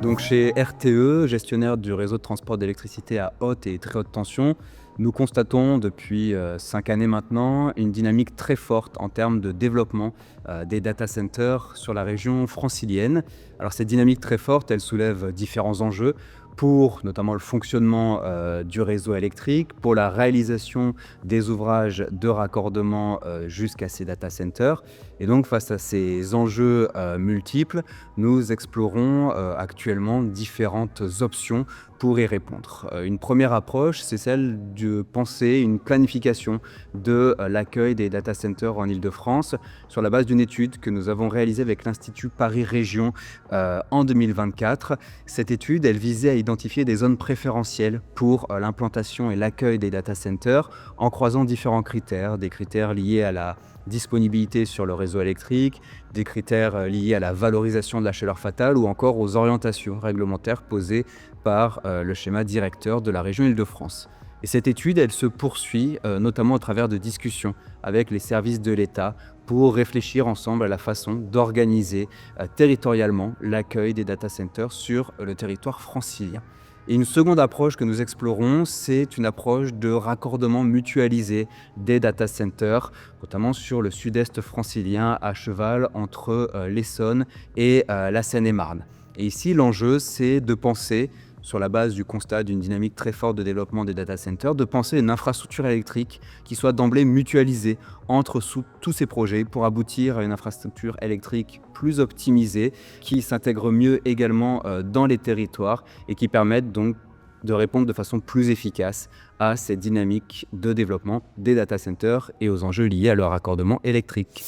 Donc chez RTE, gestionnaire du réseau de transport d'électricité à haute et très haute tension, nous constatons depuis 5 années maintenant une dynamique très forte en termes de développement des data centers sur la région francilienne. Alors cette dynamique très forte, elle soulève différents enjeux pour notamment le fonctionnement du réseau électrique, pour la réalisation des ouvrages de raccordement jusqu'à ces data centers. Et donc face à ces enjeux multiples, nous explorons actuellement différentes options pour y répondre. Une première approche, c'est celle de penser une planification de l'accueil des data centers en Île-de-France sur la base d'une étude que nous avons réalisée avec l'Institut Paris Région en 2024. Cette étude, elle visait à identifier des zones préférentielles pour l'implantation et l'accueil des data centers en croisant différents critères, des critères liés à la disponibilité sur le réseau électrique, des critères liés à la valorisation de la chaleur fatale ou encore aux orientations réglementaires posées par le schéma directeur de la région Île-de-France. Et cette étude, elle se poursuit notamment au travers de discussions avec les services de l'État pour réfléchir ensemble à la façon d'organiser territorialement l'accueil des data centers sur le territoire francilien. Et une seconde approche que nous explorons, c'est une approche de raccordement mutualisé des data centers, notamment sur le sud-est francilien, à cheval entre l'Essonne et la Seine-et-Marne. Et ici, l'enjeu, c'est de penser, sur la base du constat d'une dynamique très forte de développement des data centers, de penser une infrastructure électrique qui soit d'emblée mutualisée entre tous ces projets pour aboutir à une infrastructure électrique plus optimisée, qui s'intègre mieux également dans les territoires et qui permette donc de répondre de façon plus efficace à cette dynamique de développement des data centers et aux enjeux liés à leur raccordement électrique.